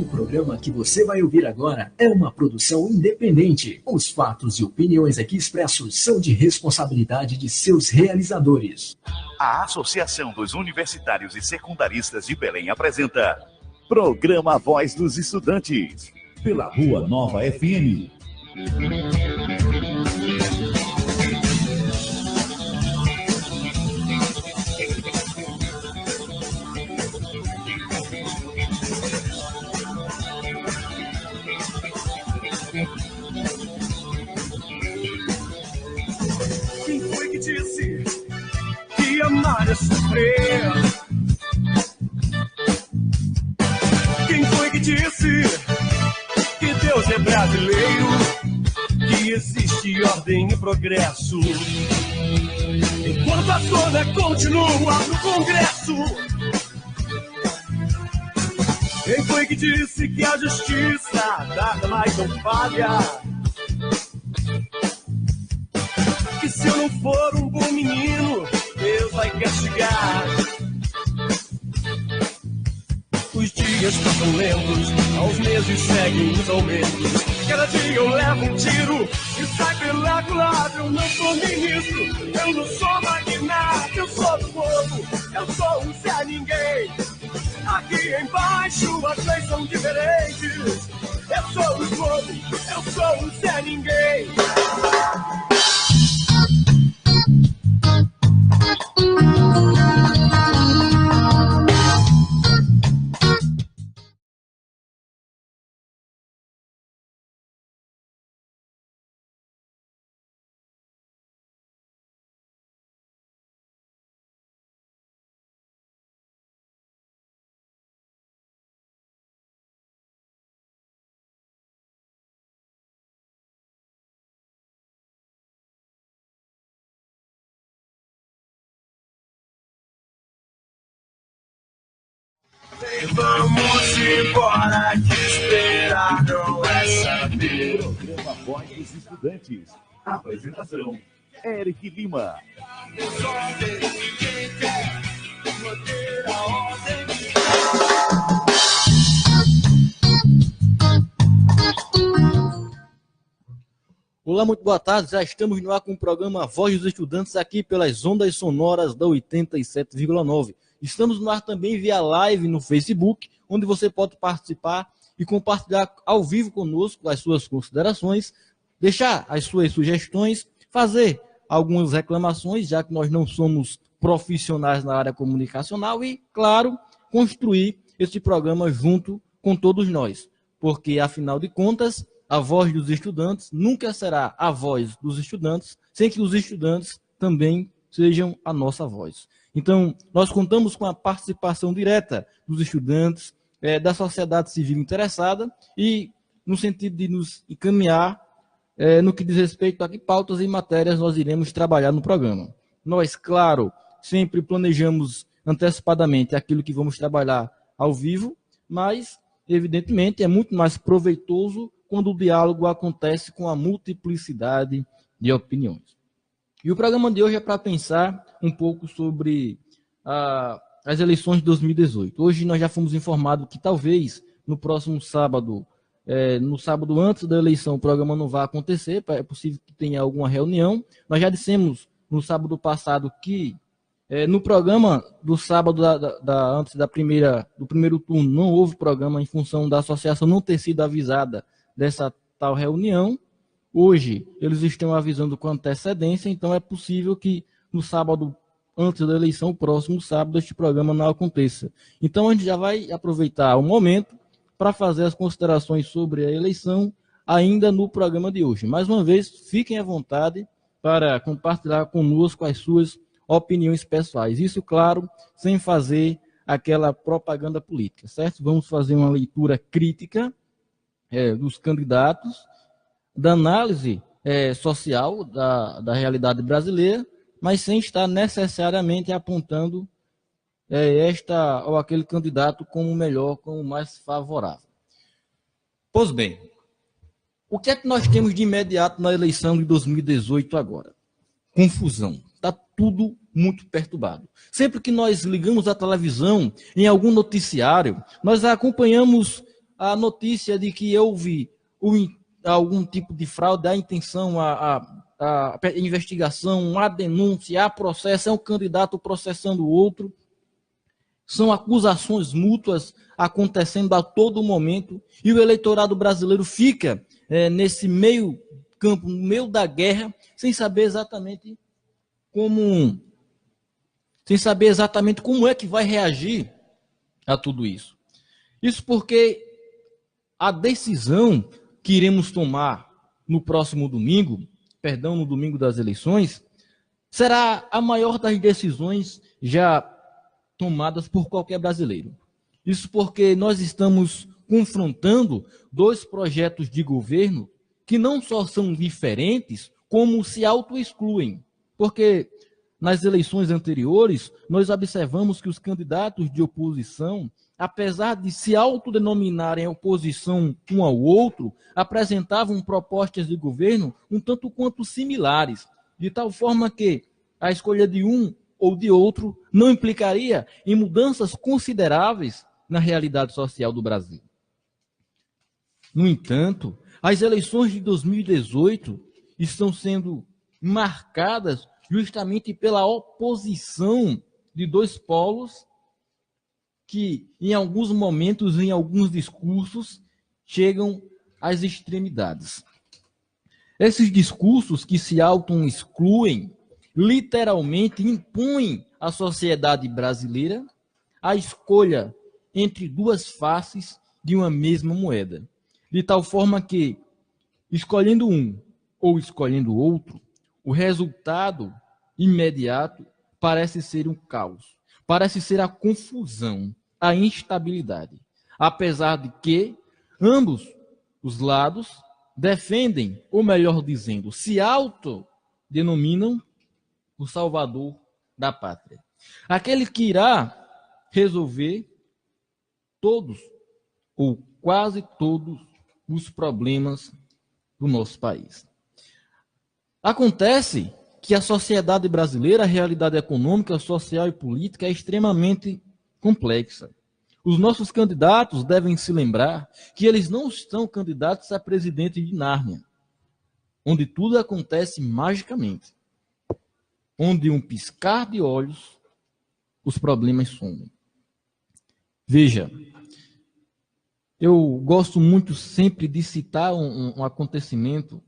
O programa que você vai ouvir agora é uma produção independente. Os fatos e opiniões aqui expressos são de responsabilidade de seus realizadores. A Associação dos Universitários e Secundaristas de Belém apresenta Programa Voz dos Estudantes, pela Rua Nova FM. Quem foi que disse que amar é sofrer? Quem foi que disse que Deus é brasileiro, que existe ordem e progresso, enquanto a zona continua no Congresso? Quem foi que disse que a justiça nada mais não falha? Que se eu não for um bom menino, Deus vai castigar. Os dias passam lentos, aos meses seguem os aumentos. Cada dia eu levo um tiro e sai pela culatra. Eu não sou ministro, eu não sou magnata, eu sou do povo, eu sou um Zé Ninguém. Aqui embaixo as leis são diferentes. Eu sou do povo, eu sou um Zé Ninguém. Vamos embora, que esperar não é saber. Programa Voz dos Estudantes. Apresentação: Eric Lima. Olá, muito boa tarde. Já estamos no ar com o programa Voz dos Estudantes aqui pelas ondas sonoras da 87,9. Estamos no ar também via live no Facebook, onde você pode participar e compartilhar ao vivo conosco as suas considerações, deixar as suas sugestões, fazer algumas reclamações, já que nós não somos profissionais na área comunicacional e, claro, construir esse programa junto com todos nós, porque, afinal de contas, a voz dos estudantes nunca será a voz dos estudantes, sem que os estudantes também sejam a nossa voz. Então, nós contamos com a participação direta dos estudantes, da sociedade civil interessada e no sentido de nos encaminhar no que diz respeito a que pautas e matérias nós iremos trabalhar no programa. Nós, claro, sempre planejamos antecipadamente aquilo que vamos trabalhar ao vivo, mas, evidentemente, é muito mais proveitoso quando o diálogo acontece com a multiplicidade de opiniões. E o programa de hoje é para pensar um pouco sobre as eleições de 2018. Hoje nós já fomos informados que talvez no próximo sábado, no sábado antes da eleição, o programa não vai acontecer, é possível que tenha alguma reunião. Nós já dissemos no sábado passado que no programa do sábado antes do primeiro turno não houve programa em função da associação não ter sido avisada dessa tal reunião. Hoje, eles estão avisando com antecedência, então é possível que no sábado, antes da eleição, o próximo sábado, este programa não aconteça. Então, a gente já vai aproveitar o momento para fazer as considerações sobre a eleição ainda no programa de hoje. Mais uma vez, fiquem à vontade para compartilhar conosco as suas opiniões pessoais. Isso, claro, sem fazer aquela propaganda política, certo? Vamos fazer uma leitura crítica dos candidatos, da análise social da realidade brasileira, mas sem estar necessariamente apontando esta ou aquele candidato como melhor, como mais favorável. Pois bem, o que é que nós temos de imediato na eleição de 2018 agora? Confusão. Está tudo muito perturbado. Sempre que nós ligamos a televisão, em algum noticiário, nós acompanhamos a notícia de que houve algum tipo de fraude, a intenção, a investigação, a denúncia, a processo, é um candidato processando o outro. São acusações mútuas acontecendo a todo momento, e o eleitorado brasileiro fica nesse meio campo, no meio da guerra, sem saber exatamente como é que vai reagir a tudo isso. Isso porque a decisão que iremos tomar no próximo domingo, no domingo das eleições, será a maior das decisões já tomadas por qualquer brasileiro. Isso porque nós estamos confrontando dois projetos de governo que não só são diferentes, como se auto-excluem. Porque nas eleições anteriores, nós observamos que os candidatos de oposição, apesar de se autodenominarem oposição um ao outro, apresentavam propostas de governo um tanto quanto similares, de tal forma que a escolha de um ou de outro não implicaria em mudanças consideráveis na realidade social do Brasil. No entanto, as eleições de 2018 estão sendo marcadas justamente pela oposição de dois polos que, em alguns momentos, em alguns discursos, chegam às extremidades. Esses discursos que se auto-excluem, literalmente impõem à sociedade brasileira a escolha entre duas faces de uma mesma moeda. De tal forma que, escolhendo um ou escolhendo outro, o resultado imediato parece ser um caos, parece ser a confusão, a instabilidade. Apesar de que ambos os lados defendem, ou melhor dizendo, se autodenominam o salvador da pátria. Aquele que irá resolver todos, ou quase todos, os problemas do nosso país. Acontece que a sociedade brasileira, a realidade econômica, social e política é extremamente complexa. Os nossos candidatos devem se lembrar que eles não estão candidatos a presidente de Nárnia, onde tudo acontece magicamente, onde um piscar de olhos os problemas somem. Veja, eu gosto muito sempre de citar um acontecimento,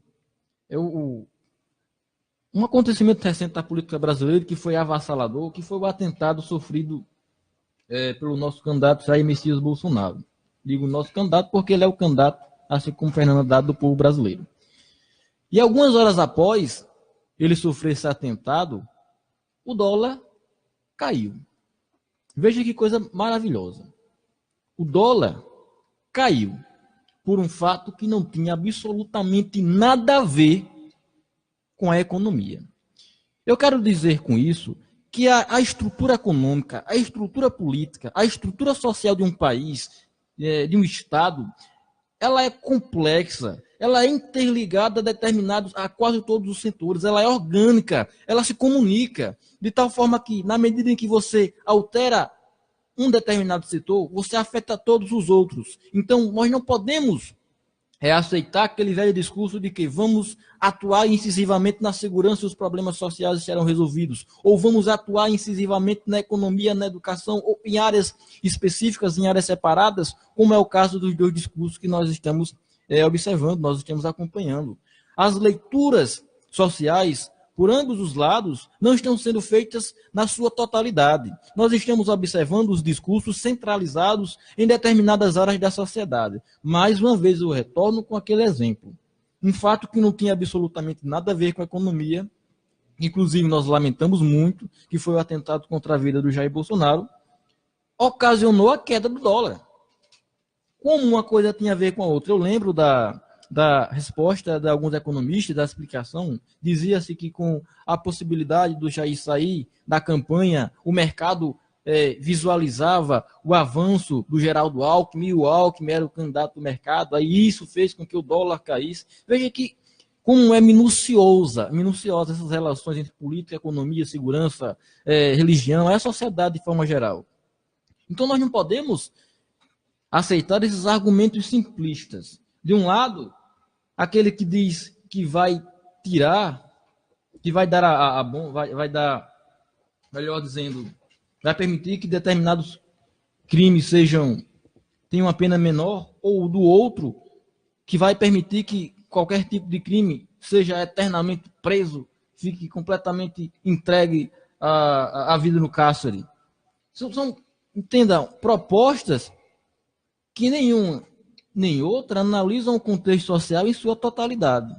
um acontecimento recente da política brasileira que foi avassalador, que foi o atentado sofrido pelo nosso candidato Jair Messias Bolsonaro. Digo nosso candidato porque ele é o candidato, assim como Fernando Haddad, do povo brasileiro. E algumas horas após ele sofrer esse atentado, o dólar caiu. Veja que coisa maravilhosa. O dólar caiu por um fato que não tinha absolutamente nada a ver com a economia. Eu quero dizer com isso que a estrutura econômica, a estrutura política, a estrutura social de um país, de um Estado, ela é complexa, ela é interligada a quase todos os setores, ela é orgânica, ela se comunica, de tal forma que, na medida em que você altera um determinado setor, você afeta todos os outros. Então, nós não podemos aceitar aquele velho discurso de que vamos atuar incisivamente na segurança e os problemas sociais serão resolvidos, ou vamos atuar incisivamente na economia, na educação, ou em áreas específicas, em áreas separadas, como é o caso dos dois discursos que nós estamos observando, nós estamos acompanhando. As leituras sociais, por ambos os lados, não estão sendo feitas na sua totalidade. Nós estamos observando os discursos centralizados em determinadas áreas da sociedade. Mais uma vez eu retorno com aquele exemplo. Um fato que não tinha absolutamente nada a ver com a economia, inclusive nós lamentamos muito, que foi o atentado contra a vida do Jair Bolsonaro, ocasionou a queda do dólar. Como uma coisa tinha a ver com a outra? Eu lembro da resposta de alguns economistas, da explicação, dizia-se que com a possibilidade do Jair sair da campanha, o mercado visualizava o avanço do Geraldo Alckmin, e o Alckmin era o candidato do mercado, aí isso fez com que o dólar caísse. Veja que como é minuciosa essas relações entre política, economia, segurança, religião, é a sociedade de forma geral. Então nós não podemos aceitar esses argumentos simplistas. De um lado, aquele que diz que vai tirar, que vai dar vai dar, melhor dizendo, vai permitir que determinados crimes tenham uma pena menor, ou do outro, que vai permitir que qualquer tipo de crime seja eternamente preso, fique completamente entregue à vida no cárcere. Entenda, propostas que nenhuma nem outra analisam o contexto social em sua totalidade.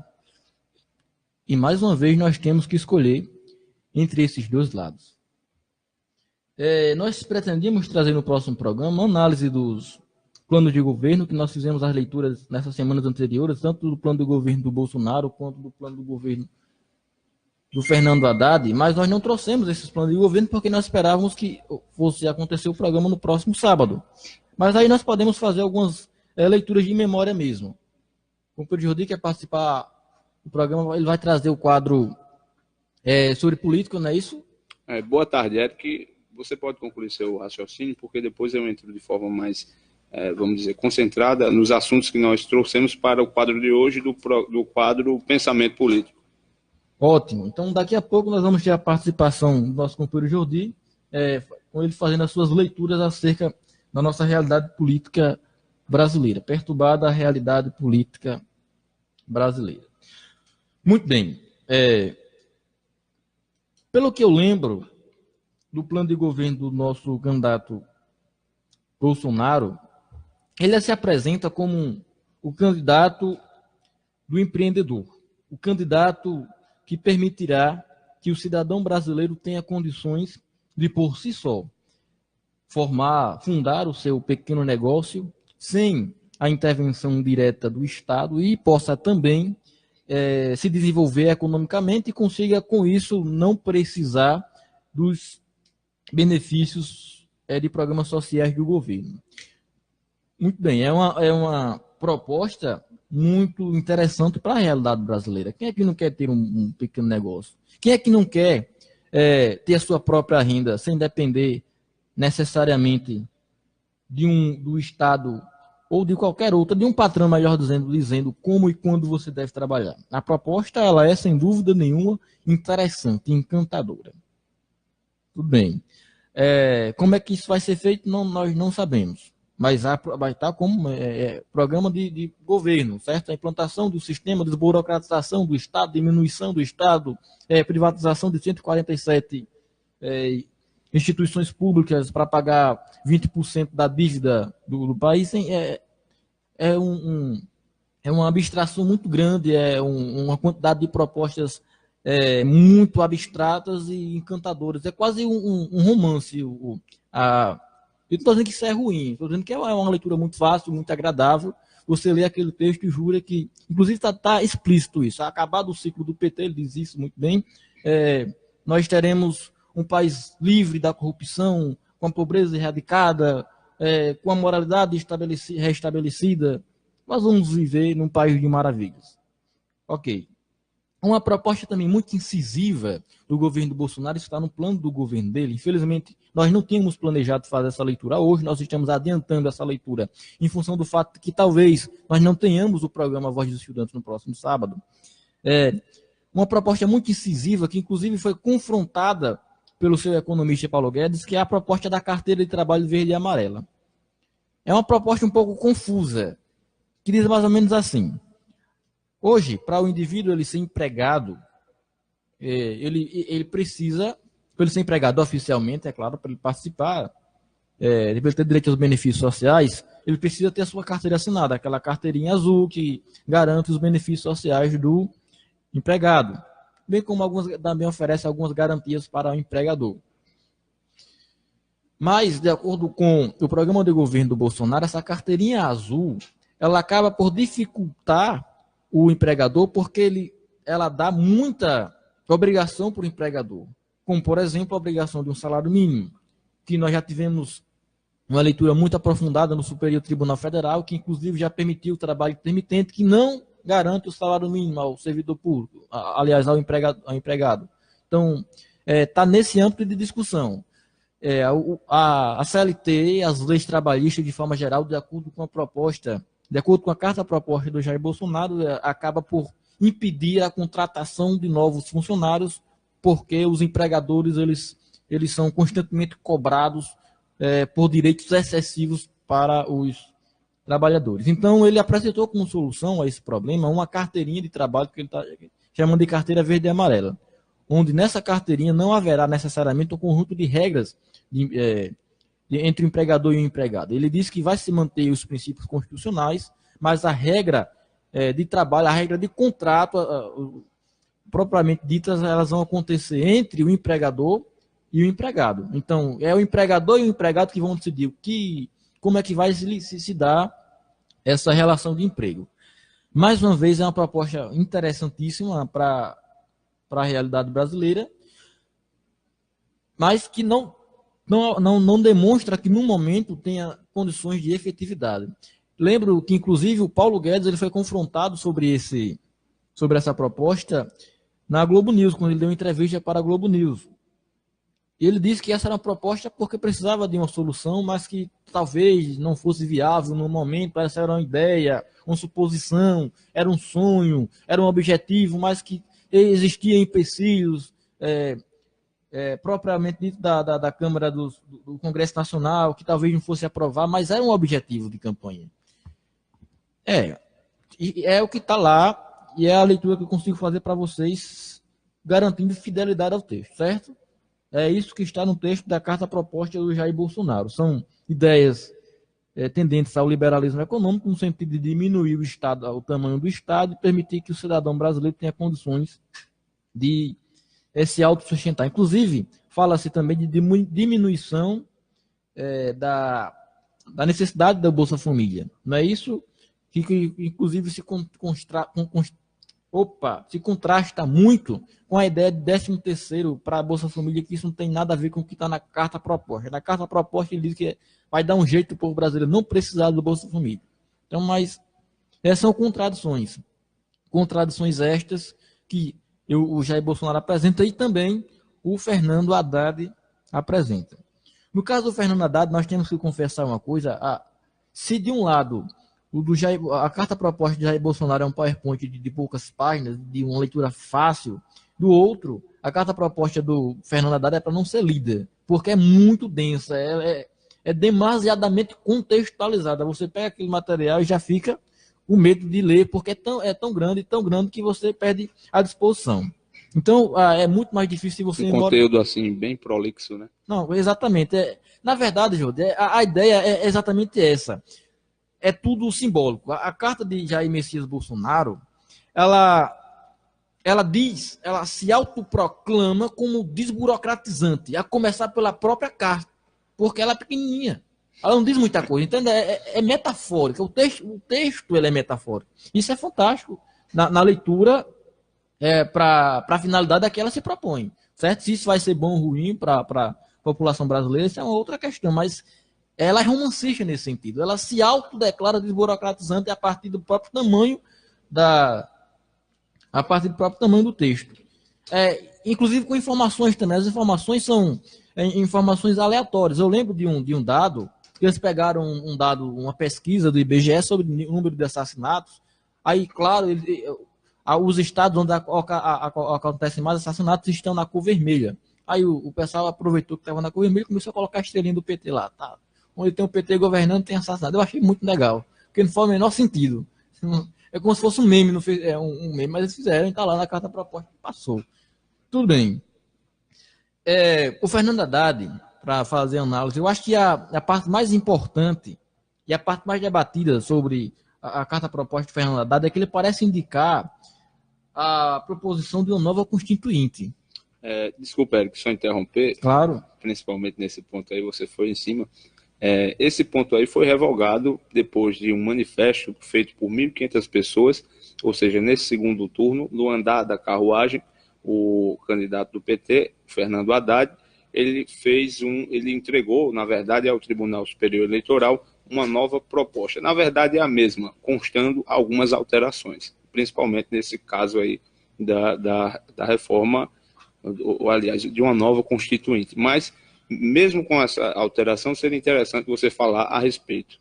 E, mais uma vez, nós temos que escolher entre esses dois lados. Nós pretendíamos trazer no próximo programa uma análise dos planos de governo, que nós fizemos as leituras nessas semanas anteriores, tanto do plano do governo do Bolsonaro, quanto do plano do governo do Fernando Haddad, mas nós não trouxemos esses planos de governo porque nós esperávamos que fosse acontecer o programa no próximo sábado. Mas aí nós podemos fazer algumas leituras de memória mesmo. O Pedro Jordi quer participar do programa, ele vai trazer o quadro sobre política, não é isso? Boa tarde, Eric. Você pode concluir seu raciocínio, porque depois eu entro de forma mais, vamos dizer, concentrada nos assuntos que nós trouxemos para o quadro de hoje, do quadro Pensamento Político. Ótimo. Então, daqui a pouco nós vamos ter a participação do nosso companheiro Jordi, com ele fazendo as suas leituras acerca da nossa realidade política brasileira, perturbada a realidade política brasileira. Muito bem. Pelo que eu lembro do plano de governo do nosso candidato Bolsonaro, ele se apresenta como o candidato do empreendedor, o candidato que permitirá que o cidadão brasileiro tenha condições de, por si só, fundar o seu pequeno negócio sem a intervenção direta do Estado e possa também se desenvolver economicamente e consiga, com isso, não precisar dos benefícios de programas sociais do governo. Muito bem, é uma proposta muito interessante para a realidade brasileira. Quem é que não quer ter um pequeno negócio? Quem é que não quer ter a sua própria renda sem depender necessariamente do Estado ou de qualquer outra, de um patrão, melhor dizendo como e quando você deve trabalhar? A proposta, ela é, sem dúvida nenhuma, interessante, encantadora. Tudo bem. Como é que isso vai ser feito, nós não sabemos. Mas vai estar como programa de governo, certo? A implantação do sistema, desburocratização do Estado, diminuição do Estado, privatização de 147 instituições públicas para pagar 20% da dívida do país. É uma abstração muito grande, uma quantidade de propostas muito abstratas e encantadoras. É quase um romance. Eu não estou dizendo que isso é ruim, estou dizendo que é uma leitura muito fácil, muito agradável. Você lê aquele texto e jura que, inclusive está explícito isso. Acabado o ciclo do PT, ele diz isso muito bem. Nós teremos um país livre da corrupção, com a pobreza erradicada, com a moralidade restabelecida. Nós vamos viver num país de maravilhas. Ok. Uma proposta também muito incisiva do governo do Bolsonaro está no plano do governo dele. Infelizmente, nós não tínhamos planejado fazer essa leitura hoje, nós estamos adiantando essa leitura em função do fato de que talvez nós não tenhamos o programa Voz dos Estudantes no próximo sábado. Uma proposta muito incisiva, que inclusive foi confrontada pelo seu economista Paulo Guedes, que é a proposta da carteira de trabalho verde e amarela. É uma proposta um pouco confusa, que diz mais ou menos assim: hoje, para o indivíduo ele ser empregado, ele precisa, para ele ser empregado oficialmente, é claro, para ele participar, para ele ter direito aos benefícios sociais, ele precisa ter a sua carteira assinada, aquela carteirinha azul que garante os benefícios sociais do empregado, bem como também oferece algumas garantias para o empregador. Mas, de acordo com o programa de governo do Bolsonaro, essa carteirinha azul, ela acaba por dificultar o empregador, porque ela dá muita obrigação para o empregador, como, por exemplo, a obrigação de um salário mínimo, que nós já tivemos uma leitura muito aprofundada no Superior Tribunal Federal, que inclusive já permitiu o trabalho intermitente, que não garante o salário mínimo ao servidor público, aliás, ao empregado. Então, está nesse âmbito de discussão. a CLT, as leis trabalhistas de forma geral, de acordo com a carta proposta do Jair Bolsonaro, acaba por impedir a contratação de novos funcionários, porque os empregadores eles são constantemente cobrados por direitos excessivos para os trabalhadores. Então, ele apresentou como solução a esse problema uma carteirinha de trabalho que ele está chamando de carteira verde e amarela, onde nessa carteirinha não haverá necessariamente um conjunto de regras entre o empregador e o empregado. Ele diz que vai se manter os princípios constitucionais, mas a regra de trabalho, a regra de contrato, propriamente ditas, elas vão acontecer entre o empregador e o empregado. Então, é o empregador e o empregado que vão decidir como é que vai se dar essa relação de emprego. Mais uma vez, é uma proposta interessantíssima para a realidade brasileira, mas que não demonstra que, no momento, tenha condições de efetividade. Lembro que, inclusive, o Paulo Guedes ele foi confrontado sobre essa proposta na Globo News, quando ele deu uma entrevista para a Globo News. Ele disse que essa era uma proposta porque precisava de uma solução, mas que talvez não fosse viável no momento. Essa era uma ideia, uma suposição, era um sonho, era um objetivo, mas que existiam empecilhos propriamente dentro da Câmara do Congresso Nacional, que talvez não fosse aprovar, mas era um objetivo de campanha. É o que está lá, e é a leitura que eu consigo fazer para vocês, garantindo fidelidade ao texto, certo? É isso que está no texto da carta proposta do Jair Bolsonaro. São ideias tendentes ao liberalismo econômico, no sentido de diminuir o tamanho do Estado e permitir que o cidadão brasileiro tenha condições de se autossustentar. Inclusive, fala-se também de diminuição da necessidade da Bolsa Família. Não é isso? Que inclusive se contrasta muito com a ideia de 13º para a Bolsa Família, que isso não tem nada a ver com o que está na carta proposta. Na carta proposta ele diz que vai dar um jeito para o povo brasileiro não precisar do Bolsa Família. Então, mas essas são contradições. Contradições estas que o Jair Bolsonaro apresenta e também o Fernando Haddad apresenta. No caso do Fernando Haddad, nós temos que confessar uma coisa. Se de um lado a carta proposta de Jair Bolsonaro é um PowerPoint de poucas páginas, de uma leitura fácil, do outro, a carta proposta do Fernando Haddad é para não ser lida, porque é muito densa, é demasiadamente contextualizada. Você pega aquele material e já fica com medo de ler, porque é tão grande que você perde a disposição. Então, é muito mais difícil você... Conteúdo assim, bem prolixo, né? Não, exatamente. Na verdade, Jô, a ideia é exatamente essa. É tudo simbólico. A carta de Jair Messias Bolsonaro, ela se autoproclama como desburocratizante, a começar pela própria carta, porque ela é pequenininha. Ela não diz muita coisa, entende? É metafórica. O texto ele é metafórico. Isso é fantástico. Na leitura, para a finalidade a que ela se propõe. Certo? Se isso vai ser bom ou ruim para a população brasileira, isso é uma outra questão, mas ela é romancista nesse sentido. Ela se autodeclara desburocratizante a partir do próprio tamanho do texto. Inclusive com informações também. As informações são informações aleatórias. Eu lembro de um dado, que eles pegaram uma pesquisa do IBGE sobre o número de assassinatos. Aí, claro, os estados onde acontecem mais assassinatos estão na cor vermelha. Aí o pessoal aproveitou que estava na cor vermelha e começou a colocar a estrelinha do PT lá. Tá? Onde tem o PT governando, tem assassinato. Eu achei muito legal, porque não faz o menor sentido. É como se fosse um meme, um meme, mas eles fizeram, está lá na carta proposta que passou. Tudo bem. O Fernando Haddad, para fazer análise, eu acho que a parte mais importante e a parte mais debatida sobre a carta proposta do Fernando Haddad é que ele parece indicar a proposição de uma nova constituinte. Desculpa, Eric, só interromper. Claro. Principalmente nesse ponto aí, você foi em cima. Esse ponto aí foi revogado depois de um manifesto feito por 1.500 pessoas, ou seja, nesse segundo turno, no andar da carruagem, o candidato do PT, Fernando Haddad, ele entregou, na verdade, ao Tribunal Superior Eleitoral uma nova proposta. Na verdade, é a mesma, constando algumas alterações, principalmente nesse caso aí da reforma, ou aliás, de uma nova constituinte. Mas mesmo com essa alteração, seria interessante você falar a respeito.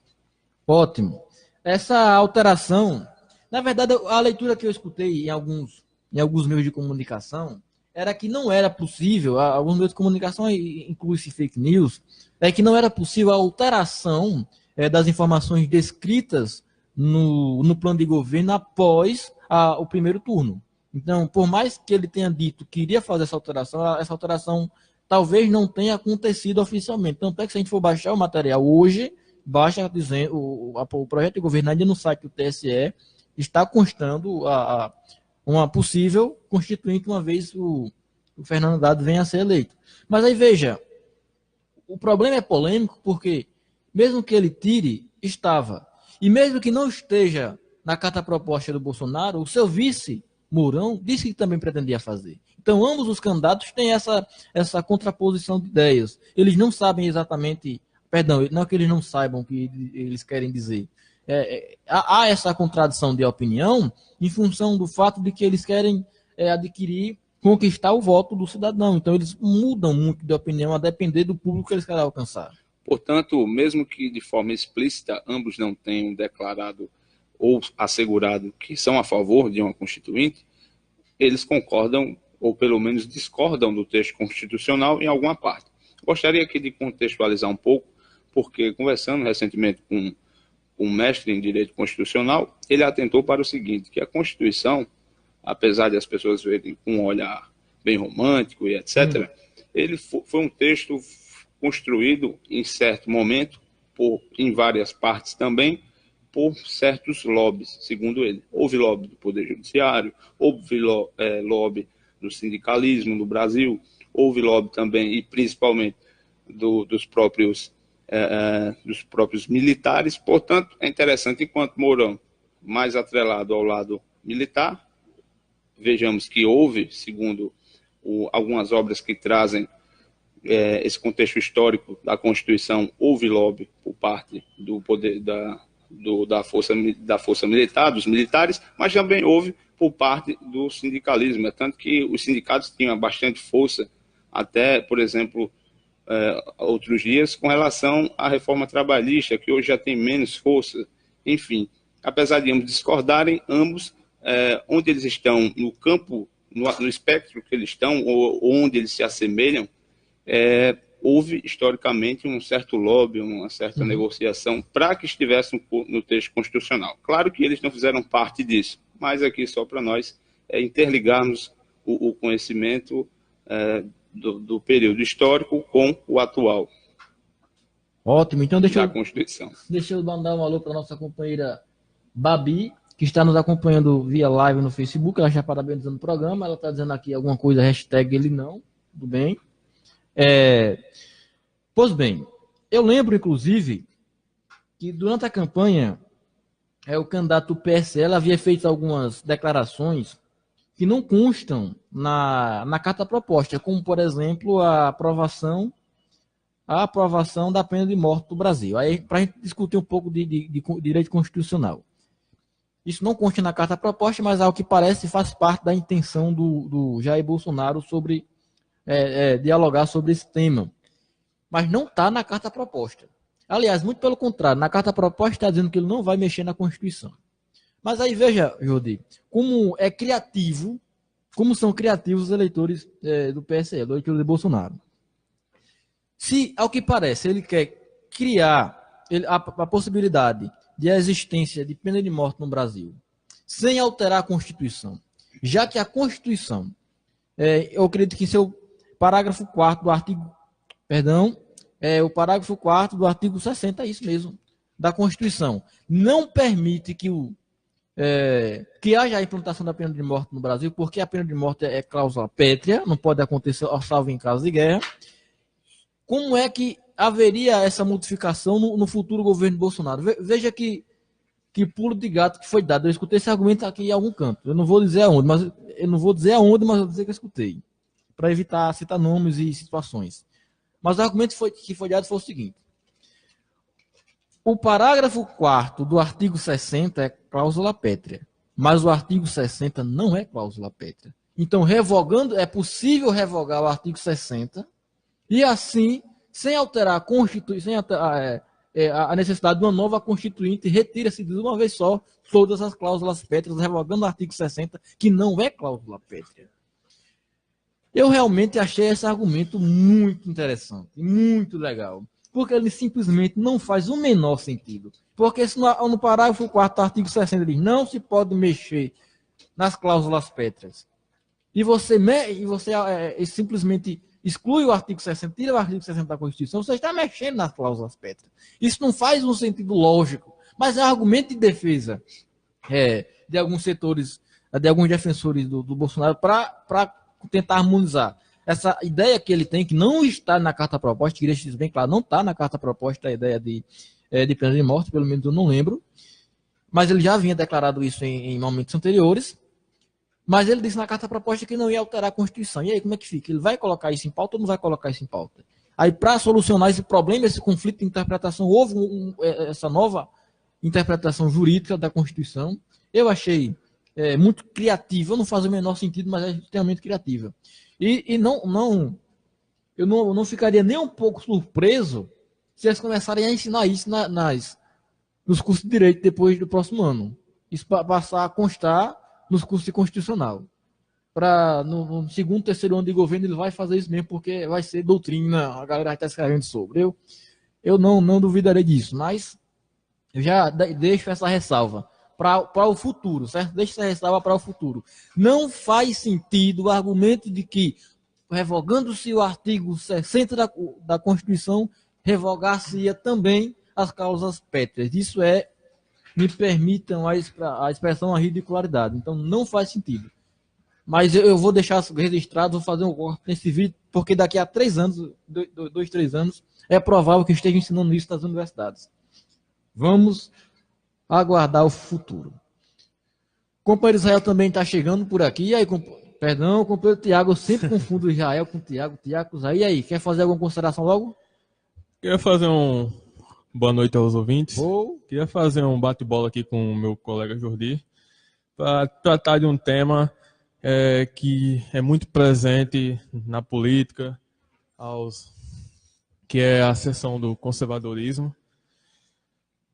Ótimo. Essa alteração, na verdade, a leitura que eu escutei em alguns meios de comunicação era que não era possível, alguns meios de comunicação, inclui-se fake news, é que não era possível a alteração das informações descritas no plano de governo após o primeiro turno. Então, por mais que ele tenha dito que iria fazer essa alteração talvez não tenha acontecido oficialmente. Tanto é que se a gente for baixar o material hoje, baixa dizendo o projeto de governo ainda no site do TSE está constando uma possível constituinte uma vez o Fernando Haddad venha a ser eleito. Mas aí veja, o problema é polêmico porque mesmo que ele tire, estava. E mesmo que não esteja na carta proposta do Bolsonaro, o seu vice, Mourão, disse que também pretendia fazer. Então, ambos os candidatos têm essa contraposição de ideias. Eles não sabem exatamente, perdão, não é que eles não saibam o que eles querem dizer. Há essa contradição de opinião em função do fato de que eles querem conquistar o voto do cidadão. Então, eles mudam muito de opinião a depender do público que eles querem alcançar. Portanto, mesmo que de forma explícita ambos não tenham declarado ou assegurado que são a favor de uma constituinte, eles concordam ou pelo menos discordam do texto constitucional em alguma parte. Gostaria aqui de contextualizar um pouco, porque conversando recentemente com um mestre em direito constitucional, ele atentou para o seguinte, que a Constituição, apesar de as pessoas verem com um olhar bem romântico e etc., ele foi um texto construído em certo momento, em várias partes também, por certos lobbies, segundo ele. Houve lobby do Poder Judiciário, houve lobby do sindicalismo no Brasil, houve lobby também, e principalmente dos próprios militares. Portanto, é interessante, enquanto Mourão mais atrelado ao lado militar, vejamos que houve, segundo algumas obras que trazem esse contexto histórico da Constituição, houve lobby por parte do poder da força militar, dos militares, mas também houve por parte do sindicalismo. É tanto que os sindicatos tinham bastante força, até, por exemplo, outros dias, com relação à reforma trabalhista, que hoje já tem menos força. Enfim, apesar de ambos discordarem, ambos, onde eles estão no campo, no espectro que eles estão, ou onde eles se assemelham, houve historicamente um certo lobby, uma certa negociação para que estivesse no texto constitucional. Claro que eles não fizeram parte disso, mas aqui só para nós interligarmos o conhecimento do período histórico com o atual. Ótimo, então deixa eu mandar um alô para a nossa companheira Babi, que está nos acompanhando via live no Facebook. Ela já parabenizando o programa, ela está dizendo aqui alguma coisa, hashtag ele não, tudo bem. Pois bem, eu lembro, inclusive, que durante a campanha, o candidato do PSL havia feito algumas declarações que não constam na carta proposta, como, por exemplo, a aprovação da pena de morte do Brasil. Aí, para a gente discutir um pouco de direito constitucional. Isso não consta na carta proposta, mas, ao que parece, faz parte da intenção do Jair Bolsonaro sobre dialogar sobre esse tema. Mas não está na carta proposta. Aliás, muito pelo contrário, na carta proposta está dizendo que ele não vai mexer na Constituição. Mas aí veja, Jordi, como são criativos os eleitores do PSL, os eleitores de Bolsonaro. Se, ao que parece, ele quer criar a possibilidade de existência de pena de morte no Brasil, sem alterar a Constituição, já que a Constituição, eu acredito que seu parágrafo 4º do artigo, o parágrafo 4º do artigo 60, é isso mesmo, da Constituição, não permite que haja a implantação da pena de morte no Brasil, porque a pena de morte é cláusula pétrea, não pode acontecer, salvo em caso de guerra. Como é que haveria essa modificação no futuro governo Bolsonaro? Veja que pulo de gato que foi dado. Eu escutei esse argumento aqui em algum canto. Eu não vou dizer aonde, mas eu vou dizer que eu escutei, para evitar citar nomes e situações. Mas o argumento que foi dado foi o seguinte: o parágrafo 4º do artigo 60 é cláusula pétrea, mas o artigo 60 não é cláusula pétrea. Então, é possível revogar o artigo 60 e assim sem alterar a necessidade de uma nova Constituinte, retira-se de uma vez só todas as cláusulas pétreas, revogando o artigo 60, que não é cláusula pétrea. Eu realmente achei esse argumento muito interessante, muito legal, porque ele simplesmente não faz o menor sentido. Porque se no parágrafo 4º do artigo 60 diz não se pode mexer nas cláusulas pétreas, e você simplesmente exclui o artigo 60, tira o artigo 60 da Constituição, você está mexendo nas cláusulas pétreas. Isso não faz um sentido lógico, mas é argumento de defesa de alguns setores, de alguns defensores do Bolsonaro para tentar harmonizar. Essa ideia que ele tem, que não está na carta proposta, que deixa isso bem claro, não está na carta proposta a ideia de pena de morte, pelo menos eu não lembro, mas ele já havia declarado isso em momentos anteriores, mas ele disse na carta proposta que não ia alterar a Constituição. E aí, como é que fica? Ele vai colocar isso em pauta ou não vai colocar isso em pauta? Aí, para solucionar esse problema, esse conflito de interpretação, houve essa nova interpretação jurídica da Constituição. Eu achei muito criativa, não faz o menor sentido, mas é extremamente criativa. E eu não ficaria nem um pouco surpreso se eles começarem a ensinar isso nos cursos de Direito depois do próximo ano. Isso para passar a constar nos cursos de Constitucional. No segundo, terceiro ano de governo, ele vai fazer isso mesmo, porque vai ser doutrina, a galera vai estar escrevendo sobre. Eu não duvidarei disso, mas eu já deixo essa ressalva para o futuro, certo? Deixa essa ressalva para o futuro. Não faz sentido o argumento de que, revogando-se o artigo 60 da Constituição, revogar-se-ia também as causas pétreas. Isso me permitam a expressão, a ridicularidade. Então, não faz sentido. Mas eu vou deixar registrado, vou fazer um corte nesse vídeo, porque daqui a 3 anos, 2, 3 anos, é provável que esteja ensinando isso nas universidades. Vamos aguardar o futuro. O companheiro Israel também está chegando por aqui. E aí, perdão, companheiro Tiago, eu sempre confundo Israel com Tiago, Israel. E aí, quer fazer alguma consideração logo? Queria fazer boa noite aos ouvintes. Queria fazer um bate-bola aqui com o meu colega Jordi para tratar de um tema que é muito presente na política, que é a seção do conservadorismo.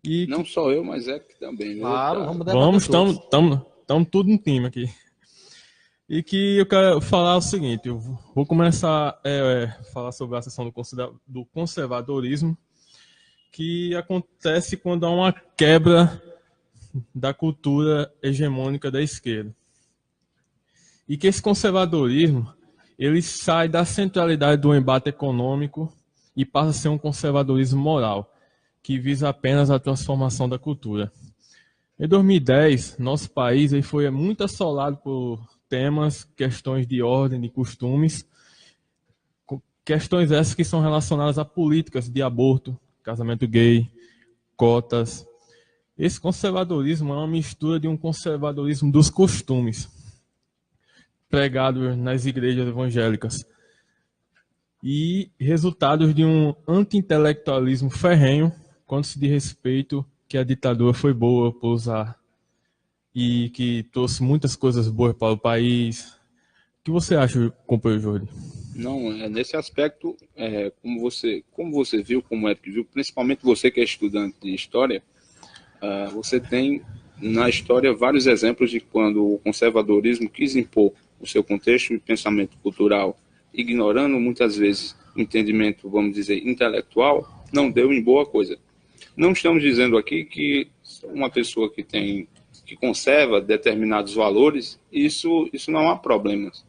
E não só eu, mas que também. Claro, estamos tudo no time aqui. E que eu quero falar o seguinte, eu vou começar a falar sobre a seção do conservadorismo, que acontece quando há uma quebra da cultura hegemônica da esquerda. E que esse conservadorismo, ele sai da centralidade do embate econômico e passa a ser um conservadorismo moral, que visa apenas a transformação da cultura. Em 2010, nosso país foi muito assolado por temas, questões de ordem, de costumes, questões essas que são relacionadas a políticas de aborto, casamento gay, cotas. Esse conservadorismo é uma mistura de um conservadorismo dos costumes, pregado nas igrejas evangélicas, e resultados de um anti-intelectualismo ferrenho quando se diz respeito que a ditadura foi boa por usar e que trouxe muitas coisas boas para o país. O que você acha, companheiro Jordi? Não, nesse aspecto, como você viu, como o Eric viu, principalmente você que é estudante de história, você tem na história vários exemplos de quando o conservadorismo quis impor o seu contexto e pensamento cultural, ignorando muitas vezes o entendimento, vamos dizer, intelectual, não deu em boa coisa. Não estamos dizendo aqui que uma pessoa que conserva determinados valores, isso não há problemas.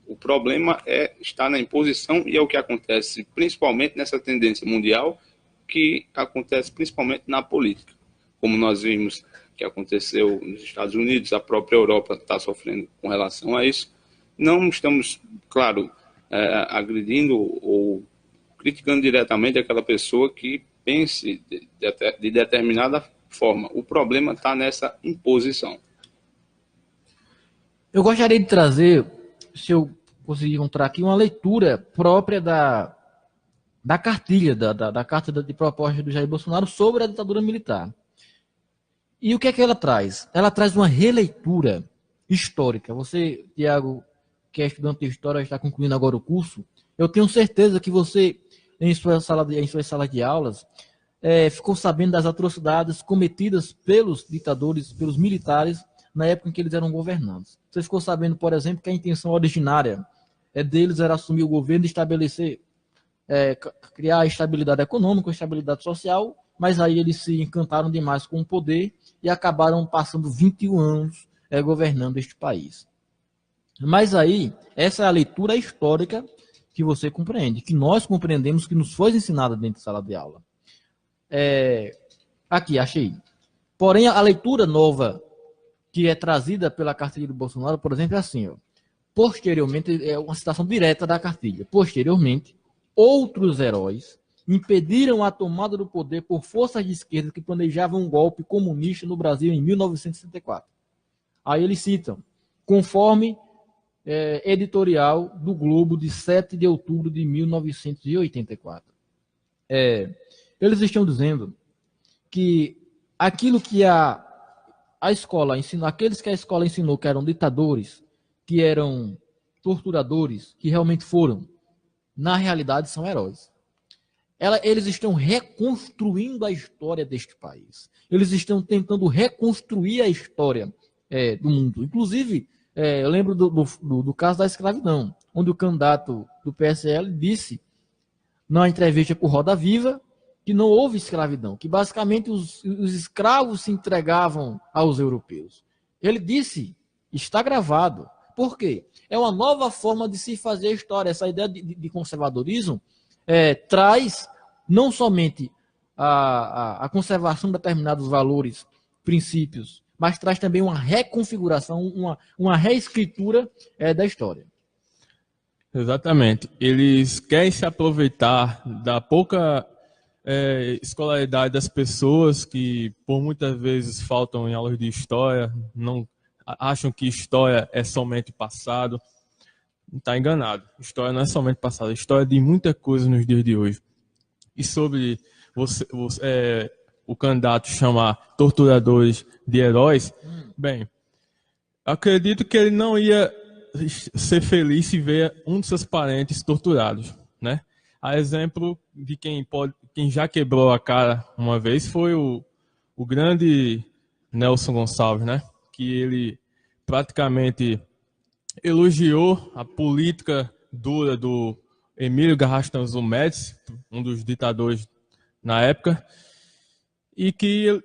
O problema está na imposição e é o que acontece principalmente nessa tendência mundial, que acontece principalmente na política. Como nós vimos que aconteceu nos Estados Unidos, a própria Europa está sofrendo com relação a isso. Não estamos, claro, agredindo ou criticando diretamente aquela pessoa que pense de determinada forma. O problema está nessa imposição. Eu gostaria de trazer, se eu conseguir encontrar aqui, uma leitura própria da cartilha, da carta de proposta do Jair Bolsonaro sobre a ditadura militar. E o que é que ela traz? Ela traz uma releitura histórica. Você, Tiago, que é estudante de história, está concluindo agora o curso, eu tenho certeza que você em suas salas de aulas, ficou sabendo das atrocidades cometidas pelos ditadores, pelos militares, na época em que eles eram governantes. Você ficou sabendo, por exemplo, que a intenção originária deles era assumir o governo e estabelecer, criar estabilidade econômica, estabilidade social, mas aí eles se encantaram demais com o poder e acabaram passando 21 anos governando este país. Mas aí, essa é a leitura histórica que você compreende, que nós compreendemos, que nos foi ensinada dentro de sala de aula. Aqui, achei. Porém, a leitura nova que é trazida pela cartilha do Bolsonaro, por exemplo, é assim, ó. Posteriormente, é uma citação direta da cartilha. Posteriormente, outros heróis impediram a tomada do poder por forças de esquerda que planejavam um golpe comunista no Brasil em 1964. Aí eles citam, conforme editorial do Globo de 7 de outubro de 1984. Eles estão dizendo que aquilo que a escola ensinou, aqueles que a escola ensinou que eram ditadores, que eram torturadores, que realmente foram, na realidade são heróis. Eles estão reconstruindo a história deste país. Eles estão tentando reconstruir a história do mundo. Inclusive, eu lembro do caso da escravidão, onde o candidato do PSL disse, na entrevista com Roda Viva, que não houve escravidão, que basicamente os escravos se entregavam aos europeus. Ele disse, está gravado. Por quê? É uma nova forma de se fazer a história. Essa ideia de conservadorismo traz não somente a conservação de determinados valores, princípios, mas traz também uma reconfiguração, uma reescritura da história. Exatamente. Eles querem se aproveitar da pouca escolaridade das pessoas que, por muitas vezes, faltam em aulas de história, não acham que história é somente passado. Está enganado. História não é somente passado. História de muita coisa nos dias de hoje. E sobre o candidato chamar torturadores de heróis, bem, acredito que ele não ia ser feliz se ver um de seus parentes torturados, né? A exemplo de quem já quebrou a cara uma vez foi o grande Nelson Gonçalves, né? Que ele praticamente elogiou a política dura do Emílio Garrastazu Médici, um dos ditadores na época, e que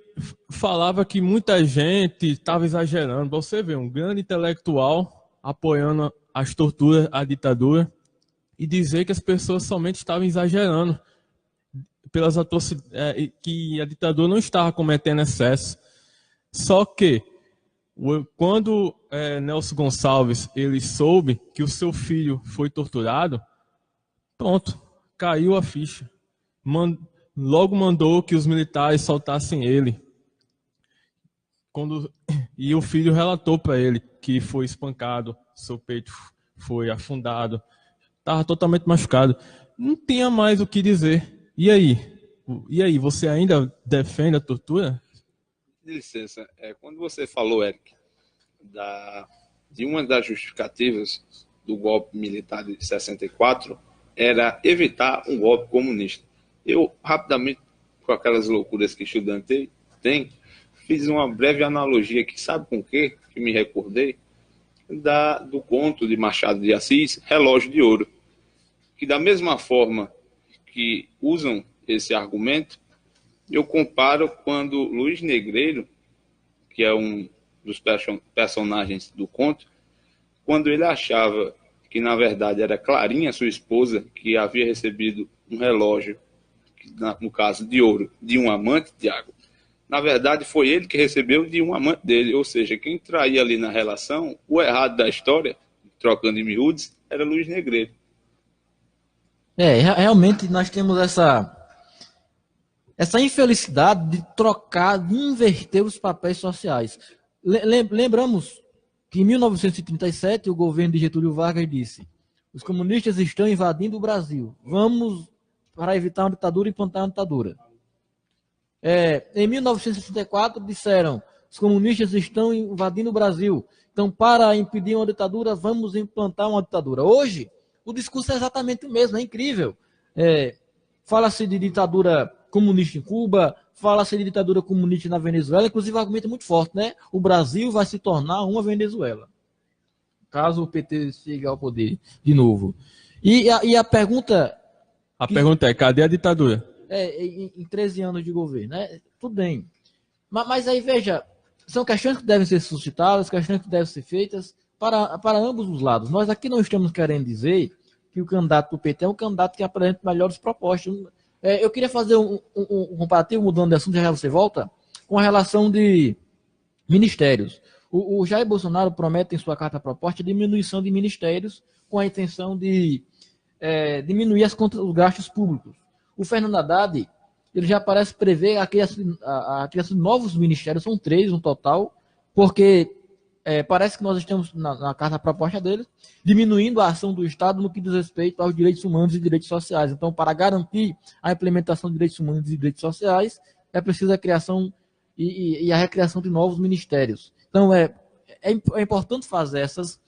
falava que muita gente estava exagerando. Você vê, um grande intelectual apoiando as torturas, a ditadura, e dizer que as pessoas somente estavam exagerando pelas atrocidades, que a ditadura não estava cometendo excesso. Só que quando Nelson Gonçalves ele soube que o seu filho foi torturado, pronto, caiu a ficha. Logo mandou que os militares soltassem ele. E o filho relatou para ele que foi espancado, seu peito foi afundado, estava totalmente machucado. Não tinha mais o que dizer. E aí, você ainda defende a tortura? De licença, quando você falou, Eric, de uma das justificativas do golpe militar de 64 era evitar um golpe comunista. Eu, rapidamente, com aquelas loucuras que estudante tem, fiz uma breve analogia aqui, sabe com o quê? Que me recordei do conto de Machado de Assis, Relógio de Ouro, que da mesma forma que usam esse argumento, eu comparo quando Luiz Negreiro, que é um dos personagens do conto, quando ele achava que na verdade era Clarinha, sua esposa, que havia recebido um relógio, no caso de ouro, de um amante, Tiago, na verdade foi ele que recebeu de um amante dele, ou seja, quem traía ali na relação, o errado da história, trocando em miúdos, era Luiz Negreiro. Realmente nós temos essa infelicidade de trocar, de inverter os papéis sociais. Lembramos que em 1937 o governo de Getúlio Vargas disse: os comunistas estão invadindo o Brasil, vamos, para evitar uma ditadura, implantar uma ditadura. Em 1964 disseram: os comunistas estão invadindo o Brasil, então para impedir uma ditadura, vamos implantar uma ditadura. Hoje, o discurso é exatamente o mesmo, é incrível. fala-se de ditadura comunista em Cuba, fala-se de ditadura comunista na Venezuela, inclusive o argumento é muito forte, né? O Brasil vai se tornar uma Venezuela, caso o PT chegue ao poder de novo. E a pergunta... A pergunta é, cadê a ditadura? Em 13 anos de governo, né? Tudo bem. Mas aí, veja, são questões que devem ser suscitadas, questões que devem ser feitas para ambos os lados. Nós aqui não estamos querendo dizer que o candidato do PT é um candidato que apresenta melhores propostas. Eu queria fazer um comparativo, mudando de assunto, já você volta, com a relação de ministérios. O Jair Bolsonaro promete em sua carta proposta a diminuição de ministérios com a intenção de diminuir os gastos públicos. O Fernando Haddad, ele já parece prever a criação de novos ministérios, são 3 no total, porque parece que nós estamos, na carta proposta dele, diminuindo a ação do Estado no que diz respeito aos direitos humanos e direitos sociais. Então, para garantir a implementação de direitos humanos e direitos sociais, é preciso a criação e a recriação de novos ministérios. Então, é importante fazer essas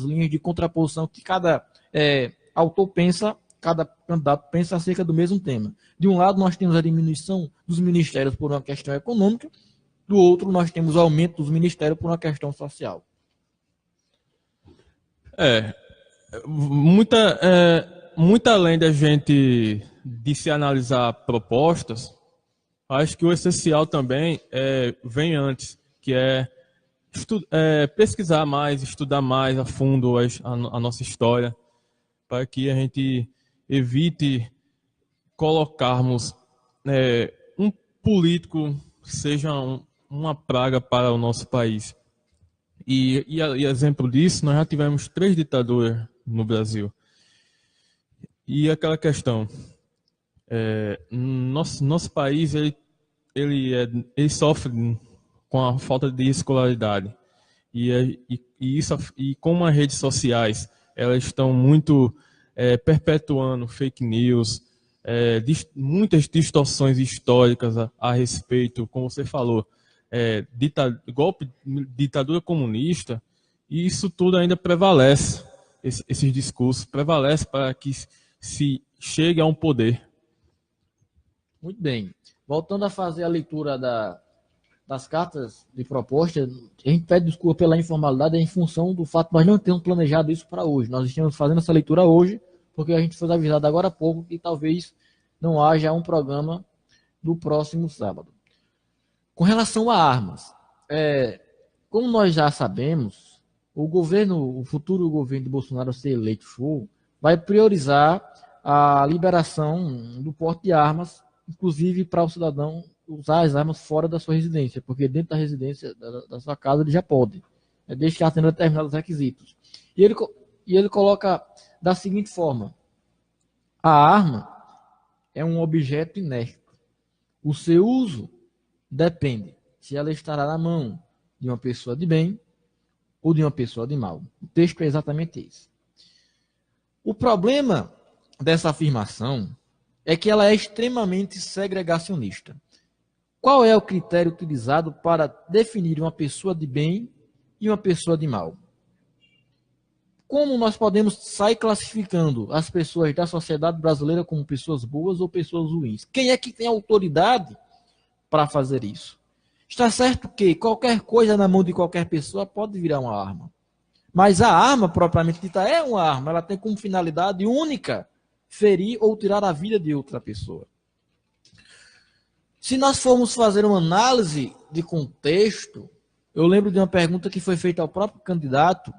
linhas de contraposição que cada autor pensa, cada candidato pensa acerca do mesmo tema. De um lado, nós temos a diminuição dos ministérios por uma questão econômica, do outro, nós temos o aumento dos ministérios por uma questão social. Muito além da gente de se analisar propostas, acho que o essencial também vem antes, que é pesquisar mais, estudar mais a fundo a nossa história, para que a gente evite colocarmos um político que seja uma praga para o nosso país. E exemplo disso, nós já tivemos 3 ditaduras no Brasil. E aquela questão, nosso país ele sofre com a falta de escolaridade. E como as redes sociais elas estão muito perpetuando fake news, muitas distorções históricas a respeito, como você falou, golpe, ditadura comunista, e isso tudo ainda prevalece, esses discursos prevalecem para que se chegue a um poder. Muito bem. Voltando a fazer a leitura das cartas de proposta, a gente pede desculpa pela informalidade em função do fato de nós não termos planejado isso para hoje. Nós estamos fazendo essa leitura hoje, porque a gente foi avisado agora há pouco que talvez não haja um programa do próximo sábado. Com relação a armas, como nós já sabemos, o futuro governo de Bolsonaro, se eleito for, vai priorizar a liberação do porte de armas, inclusive para o cidadão usar as armas fora da sua residência, porque dentro da residência da sua casa ele já pode, desde que atenda determinados requisitos. E ele coloca da seguinte forma: a arma é um objeto inerte. O seu uso depende se ela estará na mão de uma pessoa de bem ou de uma pessoa de mal. O texto é exatamente esse. O problema dessa afirmação é que ela é extremamente segregacionista. Qual é o critério utilizado para definir uma pessoa de bem e uma pessoa de mal? Como nós podemos sair classificando as pessoas da sociedade brasileira como pessoas boas ou pessoas ruins? Quem é que tem autoridade para fazer isso? Está certo que qualquer coisa na mão de qualquer pessoa pode virar uma arma. Mas a arma, propriamente dita, é uma arma. Ela tem como finalidade única ferir ou tirar a vida de outra pessoa. Se nós formos fazer uma análise de contexto, eu lembro de uma pergunta que foi feita ao próprio candidato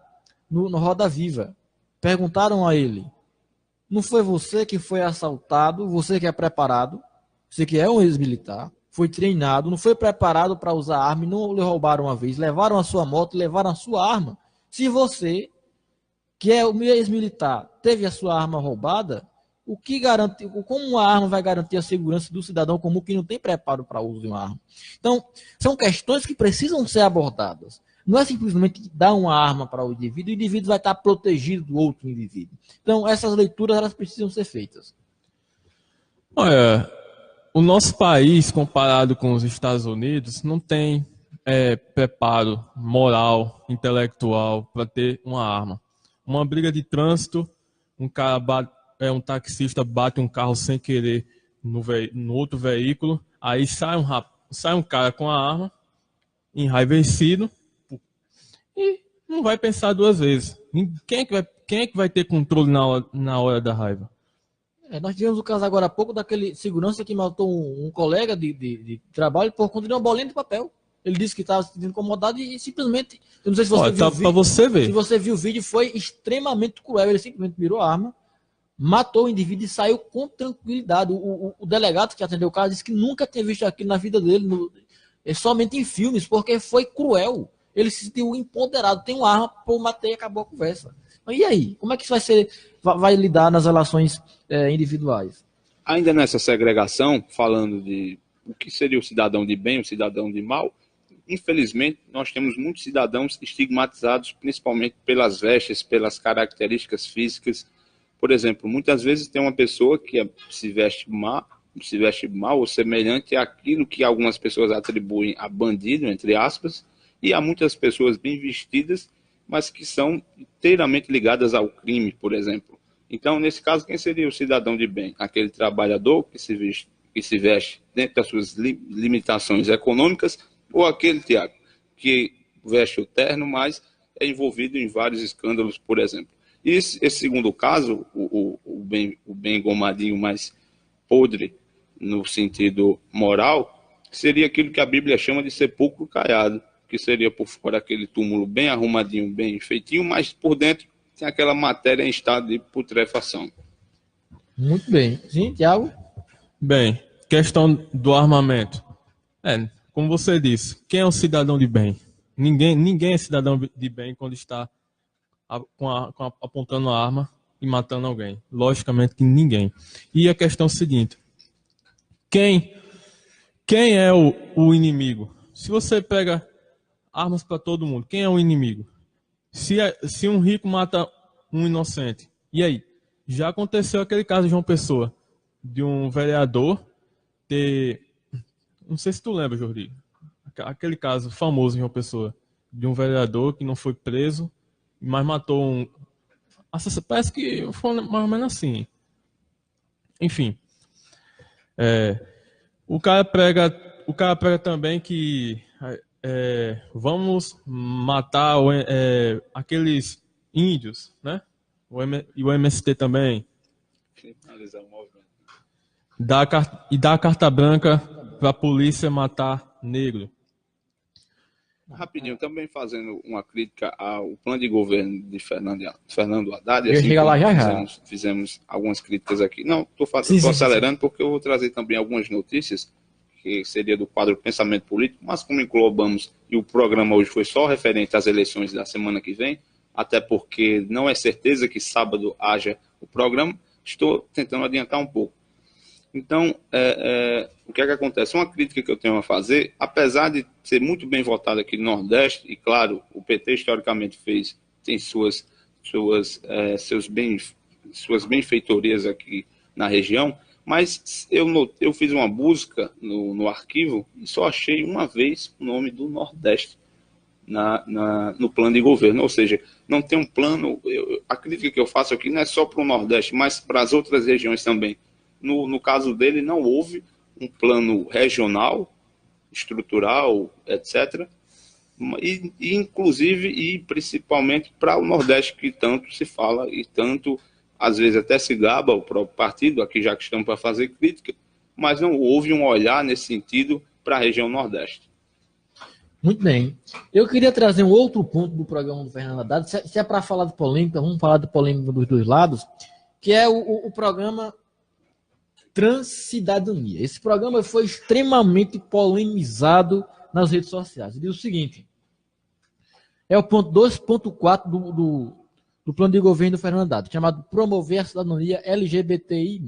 no Roda Viva. Perguntaram a ele: não foi você que foi assaltado, você que é preparado, você que é um ex-militar, foi treinado, não foi preparado para usar arma e não lhe roubaram uma vez, levaram a sua moto, levaram a sua arma. Se você, que é o ex-militar, teve a sua arma roubada, o que garante, como uma arma vai garantir a segurança do cidadão comum que não tem preparo para o uso de uma arma? Então, são questões que precisam ser abordadas. Não é simplesmente dar uma arma para o indivíduo vai estar protegido do outro indivíduo. Então, essas leituras elas precisam ser feitas. Olha, o nosso país, comparado com os Estados Unidos, não tem preparo moral, intelectual para ter uma arma. Uma briga de trânsito, um taxista bate um carro sem querer no outro veículo, aí sai um cara com a arma, enraivecido, e não vai pensar duas vezes. Quem é que vai ter controle na hora da raiva? Nós tivemos o caso agora há pouco daquele segurança que matou um colega de trabalho por conta de uma bolinha de papel. Ele disse que estava se sentindo incomodado e simplesmente... Eu não sei se você viu o vídeo. Pra você ver. Se você viu o vídeo, foi extremamente cruel. Ele simplesmente mirou a arma, matou o indivíduo e saiu com tranquilidade. O delegado que atendeu o caso disse que nunca tinha visto aquilo na vida dele, somente em filmes, porque foi cruel. Ele se sentiu empoderado. Tem uma arma, pô, matei e acabou a conversa. E aí? Como é que isso vai lidar nas relações individuais? Ainda nessa segregação, falando de o que seria o cidadão de bem, o cidadão de mal, infelizmente, nós temos muitos cidadãos estigmatizados, principalmente pelas vestes, pelas características físicas. Por exemplo, muitas vezes tem uma pessoa que se veste mal ou semelhante àquilo que algumas pessoas atribuem a bandido, entre aspas, e há muitas pessoas bem vestidas, mas que são inteiramente ligadas ao crime, por exemplo. Então, nesse caso, quem seria o cidadão de bem? Aquele trabalhador que se veste dentro das suas limitações econômicas, ou aquele, Tiago, que veste o terno, mas é envolvido em vários escândalos, por exemplo. E esse segundo caso, o bem engomadinho, mais podre, no sentido moral, seria aquilo que a Bíblia chama de sepulcro caiado, que seria por fora aquele túmulo bem arrumadinho, bem feitinho, mas por dentro tem aquela matéria em estado de putrefação. Muito bem. Sim, Tiago? Bem, questão do armamento. Como você disse, quem é um cidadão de bem? Ninguém é cidadão de bem quando está apontando a arma e matando alguém. Logicamente que ninguém. E a questão é a seguinte: quem é o inimigo? Se você pega armas para todo mundo, quem é o inimigo? Se um rico mata um inocente, e aí? Já aconteceu aquele caso de João Pessoa, de um vereador ter... Não sei se tu lembra, Jordi, aquele caso famoso em João Pessoa, de um vereador que não foi preso, mas matou um... Parece que foi mais ou menos assim. Enfim. O cara prega também que vamos matar aqueles índios, né? E o MST também. Finalizar o movimento. Dá a carta branca para a polícia matar negro. Rapidinho, também fazendo uma crítica ao plano de governo de Fernando Haddad. Assim, fizemos algumas críticas aqui. Não, estou acelerando porque eu vou trazer também algumas notícias que seria do quadro Pensamento Político, mas como englobamos e o programa hoje foi só referente às eleições da semana que vem, até porque não é certeza que sábado haja o programa, estou tentando adiantar um pouco. Então, o que é que acontece? Uma crítica que eu tenho a fazer, apesar de ser muito bem votado aqui no Nordeste, e claro, o PT historicamente tem suas benfeitorias aqui na região, mas eu fiz uma busca no arquivo e só achei uma vez o nome do Nordeste no plano de governo, ou seja, não tem um plano. A crítica que eu faço aqui não é só para o Nordeste, mas para as outras regiões também. No caso dele, não houve um plano regional, estrutural, etc., inclusive e principalmente para o Nordeste, que tanto se fala e tanto, às vezes, até se gaba o próprio partido, aqui já que estamos para fazer crítica, mas não houve um olhar nesse sentido para a região Nordeste. Muito bem. Eu queria trazer um outro ponto do programa do Fernando Haddad. Se é para falar de polêmica, vamos falar de polêmica dos dois lados, que é o programa Transcidadania. Esse programa foi extremamente polemizado nas redes sociais. Ele diz o seguinte: é o ponto 2.4 do plano de governo do Fernando Haddad, chamado Promover a Cidadania LGBTI+.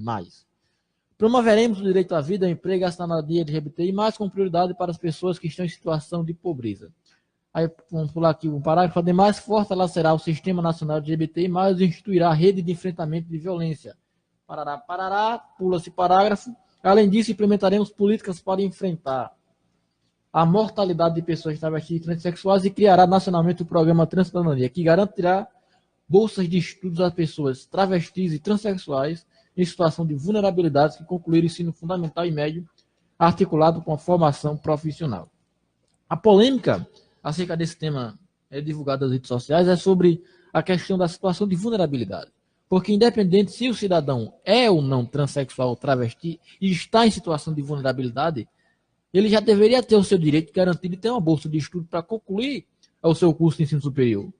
Promoveremos o direito à vida, ao emprego e à cidadania LGBTI+, com prioridade para as pessoas que estão em situação de pobreza. Aí vamos pular aqui um parágrafo. Ademais, fortalecerá o Sistema Nacional LGBTI+, e instituirá a rede de enfrentamento de violência. Parará, pula-se parágrafo. Além disso, implementaremos políticas para enfrentar a mortalidade de pessoas travestis e transexuais e criará nacionalmente o programa Transcidadania, que garantirá bolsas de estudos a pessoas travestis e transexuais em situação de vulnerabilidades que concluíram ensino fundamental e médio articulado com a formação profissional. A polêmica acerca desse tema divulgado nas redes sociais é sobre a questão da situação de vulnerabilidade. Porque independente se o cidadão é ou não transexual ou travesti e está em situação de vulnerabilidade, ele já deveria ter o seu direito garantido de ter uma bolsa de estudo para concluir o seu curso de ensino superior.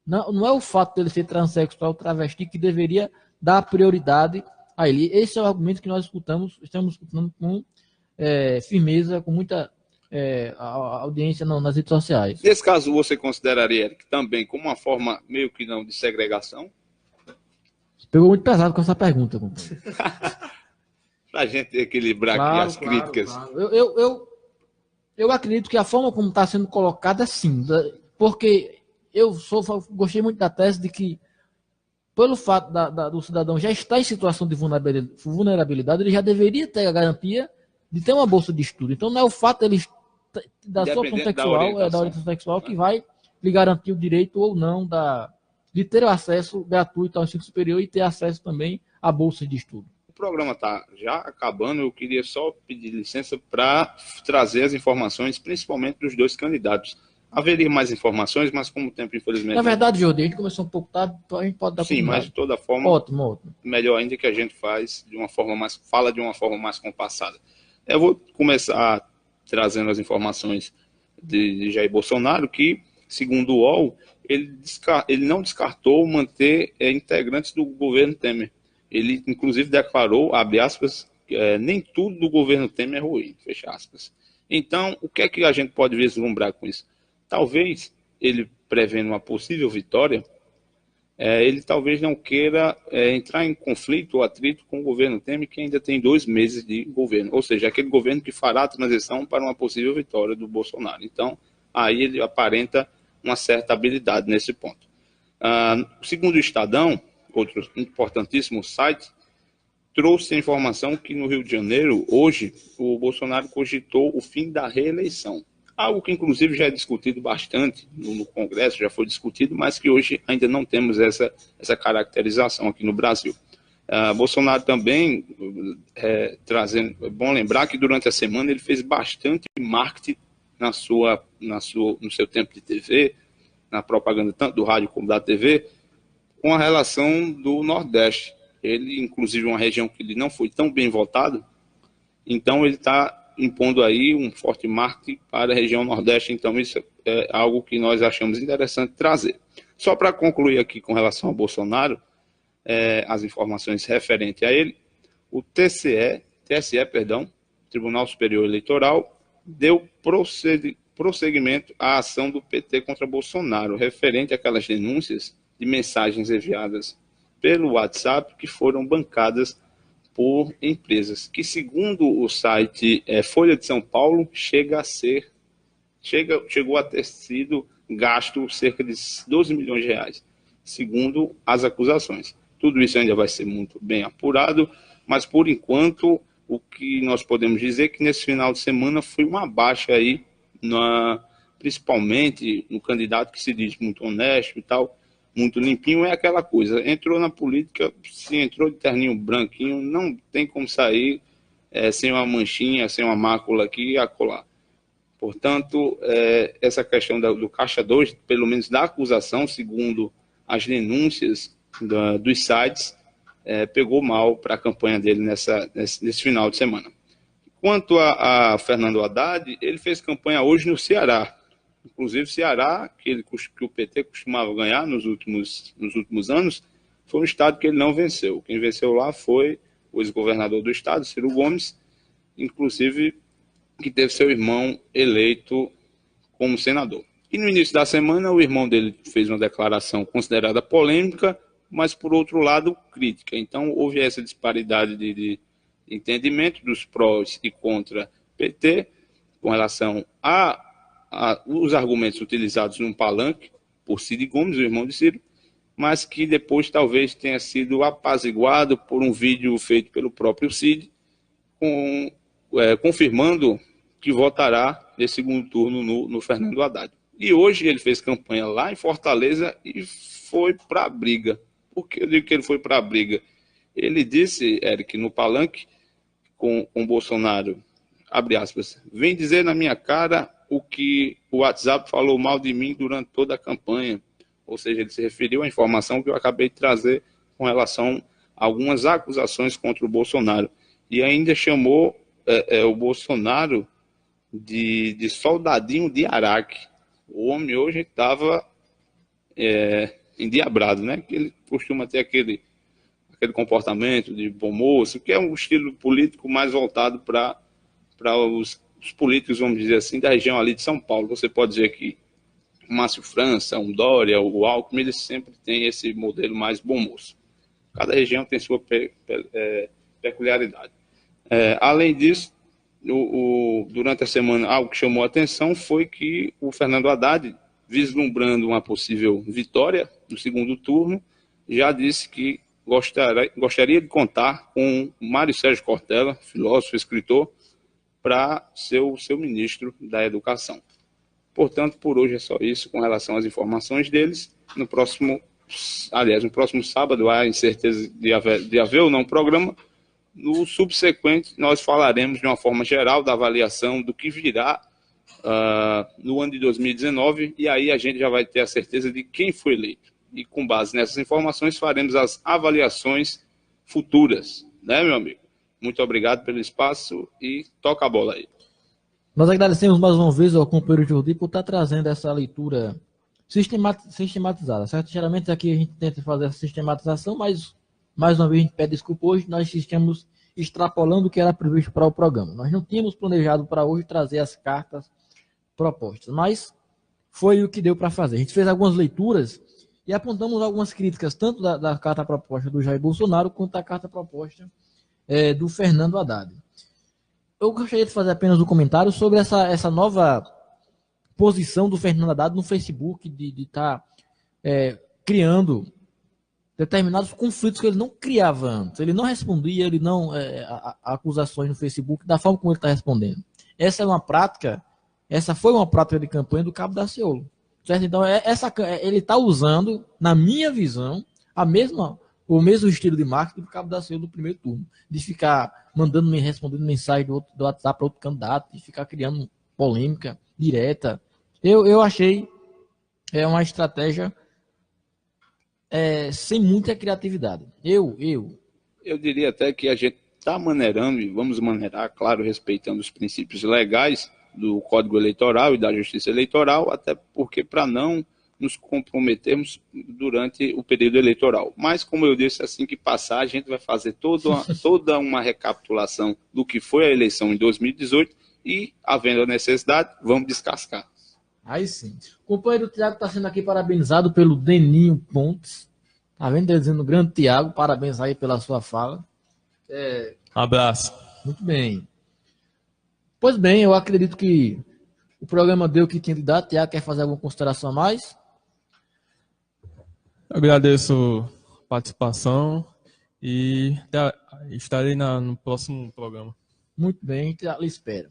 Não é o fato dele ser transexual ou travesti que deveria dar prioridade a ele. Esse é o argumento que nós estamos escutando com firmeza, com muita audiência nas redes sociais. Nesse caso, você consideraria, Eric, também como uma forma meio que não de segregação? Você pegou muito pesado com essa pergunta, companheiro. Para a gente equilibrar aqui as críticas. Claro. Eu acredito que a forma como está sendo colocada, sim. Porque gostei muito da tese de que, pelo fato do cidadão já estar em situação de vulnerabilidade, ele já deveria ter a garantia de ter uma bolsa de estudo. Então, não é o fato da sua opção sexual, da orientação sexual, que vai lhe garantir o direito ou não de ter o acesso gratuito ao ensino superior e ter acesso também à bolsa de estudo. O programa está já acabando, eu queria só pedir licença para trazer as informações, principalmente dos dois candidatos. Haveria mais informações, mas como o tempo, infelizmente... Na verdade, Jordi, a gente começou um pouco tarde, a gente pode dar Sim, mas de toda forma, ótimo. Melhor ainda que a gente fala de uma forma mais compassada. Eu vou começar trazendo as informações de Jair Bolsonaro, que, segundo o UOL, ele não descartou manter integrantes do governo Temer. Ele, inclusive, declarou, abre aspas, nem tudo do governo Temer é ruim, fecha aspas. Então, o que é que a gente pode vislumbrar com isso? Talvez, ele prevendo uma possível vitória, ele talvez não queira entrar em conflito ou atrito com o governo Temer, que ainda tem 2 meses de governo. Ou seja, aquele governo que fará a transição para uma possível vitória do Bolsonaro. Então, aí ele aparenta uma certa habilidade nesse ponto. Segundo o Estadão, outro importantíssimo site, trouxe a informação que no Rio de Janeiro, hoje, o Bolsonaro cogitou o fim da reeleição. Algo que, inclusive, já é discutido bastante no Congresso, já foi discutido, mas que hoje ainda não temos essa caracterização aqui no Brasil. Bolsonaro também, é bom lembrar que durante a semana ele fez bastante marketing no seu tempo de TV, na propaganda tanto do rádio como da TV, com a relação do Nordeste. Ele, inclusive, uma região que ele não foi tão bem votado, então ele está impondo aí um forte marketing para a região Nordeste, então isso é algo que nós achamos interessante trazer. Só para concluir aqui com relação ao Bolsonaro, as informações referentes a ele, o TSE, Tribunal Superior Eleitoral, deu prosseguimento à ação do PT contra Bolsonaro, referente àquelas denúncias de mensagens enviadas pelo WhatsApp que foram bancadas por empresas, que segundo o site Folha de São Paulo, chegou a ter sido gasto cerca de 12 milhões de reais, segundo as acusações. Tudo isso ainda vai ser muito bem apurado, mas por enquanto o que nós podemos dizer é que nesse final de semana foi uma baixa aí, principalmente no candidato que se diz muito honesto e tal, muito limpinho, é aquela coisa, entrou na política, se entrou de terninho branquinho, não tem como sair sem uma manchinha, sem uma mácula aqui e acolá. Portanto, essa questão do Caixa 2, pelo menos da acusação, segundo as denúncias dos sites, pegou mal para a campanha dele nesse final de semana. Quanto a Fernando Haddad, ele fez campanha hoje no Ceará. Inclusive, Ceará, que o PT costumava ganhar nos últimos anos, foi um estado que ele não venceu. Quem venceu lá foi o ex-governador do estado, Ciro Gomes, inclusive que teve seu irmão eleito como senador. E no início da semana, o irmão dele fez uma declaração considerada polêmica, mas, por outro lado, crítica. Então, houve essa disparidade de entendimento dos prós e contra PT com relação os argumentos utilizados num palanque por Cid Gomes, o irmão de Ciro, mas que depois talvez tenha sido apaziguado por um vídeo feito pelo próprio Cid, confirmando que votará nesse segundo turno no Fernando Haddad. E hoje ele fez campanha lá em Fortaleza e foi para a briga. Por que eu digo que ele foi para a briga? Ele disse, Eric, no palanque com Bolsonaro, abre aspas, vem dizer na minha cara o que o WhatsApp falou mal de mim durante toda a campanha. Ou seja, ele se referiu à informação que eu acabei de trazer com relação a algumas acusações contra o Bolsonaro. E ainda chamou o Bolsonaro de soldadinho de Araque. O homem hoje estava endiabrado, né? Que ele costuma ter aquele comportamento de bom moço, que é um estilo político mais voltado para os políticos, vamos dizer assim, da região ali de São Paulo. Você pode dizer que o Márcio França, o Dória, o Alckmin, eles sempre têm esse modelo mais bom moço. Cada região tem sua peculiaridade. Além disso, durante a semana, algo que chamou a atenção foi que o Fernando Haddad, vislumbrando uma possível vitória no segundo turno, já disse que gostaria de contar com Mário Sérgio Cortella, filósofo, escritor, para ser o seu ministro da Educação. Portanto, por hoje é só isso com relação às informações deles. No próximo sábado, há incerteza de haver ou não programa. No subsequente, nós falaremos de uma forma geral da avaliação do que virá no ano de 2019, e aí a gente já vai ter a certeza de quem foi eleito. E com base nessas informações, faremos as avaliações futuras, né, meu amigo? Muito obrigado pelo espaço e toca a bola aí. Nós agradecemos mais uma vez ao companheiro Jordi por estar trazendo essa leitura sistematizada, certo? Geralmente aqui a gente tenta fazer essa sistematização, mas mais uma vez a gente pede desculpa hoje, nós estamos extrapolando o que era previsto para o programa. Nós não tínhamos planejado para hoje trazer as cartas propostas, mas foi o que deu para fazer. A gente fez algumas leituras e apontamos algumas críticas, tanto da carta proposta do Jair Bolsonaro, quanto da carta proposta do Fernando Haddad. Eu gostaria de fazer apenas um comentário sobre essa nova posição do Fernando Haddad no Facebook, de estar criando determinados conflitos que ele não criava antes. Ele não respondia, ele não a acusações no Facebook da forma como ele está respondendo. Essa foi uma prática de campanha do Cabo Daciolo. Certo? Então, ele está usando, na minha visão, o mesmo estilo de marketing do Cabo Daciolo do primeiro turno, de ficar respondendo mensagem do WhatsApp para outro candidato, de ficar criando polêmica direta. Eu achei uma estratégia sem muita criatividade. Eu diria até que a gente está maneirando, e vamos maneirar, claro, respeitando os princípios legais do Código Eleitoral e da Justiça Eleitoral, até porque para não nos comprometermos durante o período eleitoral. Mas, como eu disse, assim que passar, a gente vai fazer toda uma recapitulação do que foi a eleição em 2018 e, havendo a necessidade, vamos descascar. Aí sim. O companheiro Tiago está sendo aqui parabenizado pelo Deninho Pontes. Tá vendo? Ele dizendo, grande Tiago, parabéns aí pela sua fala. Abraço. Muito bem. Pois bem, eu acredito que o programa deu o que tinha de dar. Tiago, quer fazer alguma consideração a mais? Agradeço a participação e estarei no próximo programa. Muito bem, a gente lhe espera.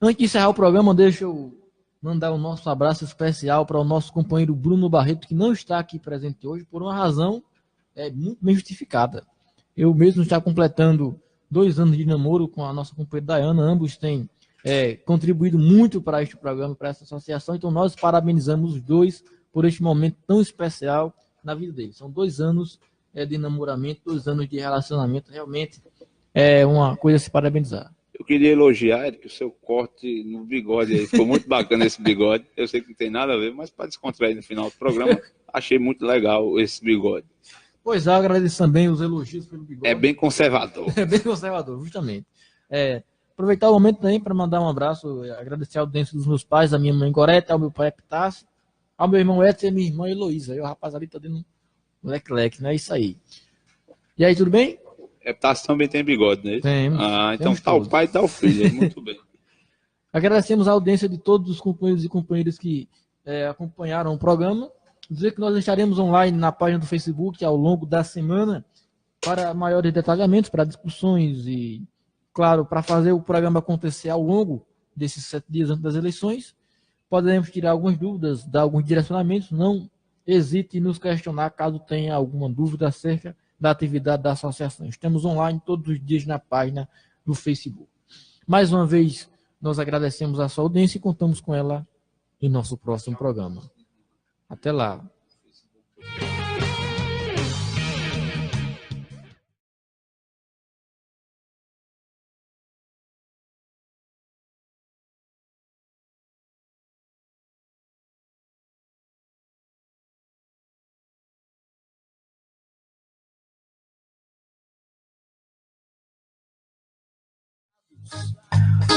Antes de encerrar o programa, deixa eu mandar o nosso abraço especial para o nosso companheiro Bruno Barreto, que não está aqui presente hoje por uma razão muito bem justificada. Eu mesmo estou completando 2 anos de namoro com a nossa companheira Dayana, ambos têm contribuído muito para este programa, para essa associação, então nós parabenizamos os dois por este momento tão especial na vida deles. São 2 anos de namoramento, 2 anos de relacionamento, realmente é uma coisa a se parabenizar. Eu queria elogiar, Eric, o seu corte no bigode aí, ficou muito bacana esse bigode, eu sei que não tem nada a ver, mas para descontrair no final do programa, achei muito legal esse bigode. Pois é, eu agradeço também os elogios pelo bigode. É bem conservador. É bem conservador, justamente. Aproveitar o momento também para mandar um abraço, agradecer a audiência dos meus pais, a minha mãe Gorete, ao meu pai Epitácio, ao meu irmão Edson e a minha irmã Heloísa. Aí o rapaz ali tá dando um leque-leque, né? Isso aí. E aí, tudo bem? Epitácio também tem bigode, né? Temos. Então tá o pai e tá o filho, muito bem. Agradecemos a audiência de todos os companheiros e companheiras que acompanharam o programa. Dizer que nós estaremos online na página do Facebook ao longo da semana para maiores detalhamentos, para discussões e, claro, para fazer o programa acontecer ao longo desses 7 dias antes das eleições. Podemos tirar algumas dúvidas, dar alguns direcionamentos. Não hesite em nos questionar caso tenha alguma dúvida acerca da atividade da associação. Estamos online todos os dias na página do Facebook. Mais uma vez, nós agradecemos a sua audiência e contamos com ela em nosso próximo programa. Até lá.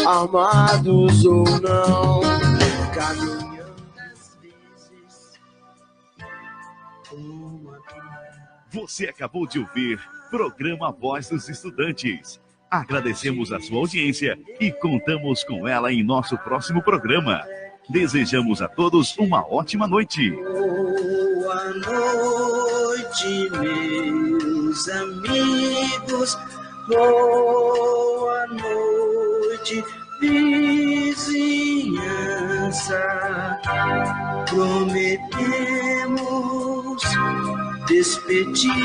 Armados ou não, caminhando às vezes. Você acabou de ouvir Programa Voz dos Estudantes. Agradecemos a sua audiência e contamos com ela em nosso próximo programa. Desejamos a todos uma ótima noite. Boa noite, meus amigos. Boa noite, vizinhança. Prometemos despedirmos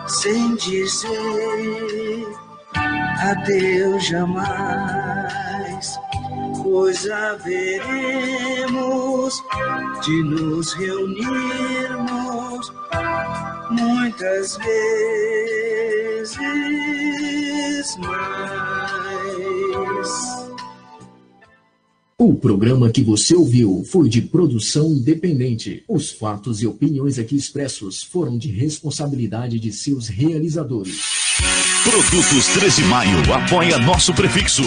sem dizer adeus jamais, pois haveremos de nos reunirmos muitas vezes mais. O programa que você ouviu foi de produção independente. Os fatos e opiniões aqui expressos foram de responsabilidade de seus realizadores. Produtos 13 de Maio apoia nosso prefixo.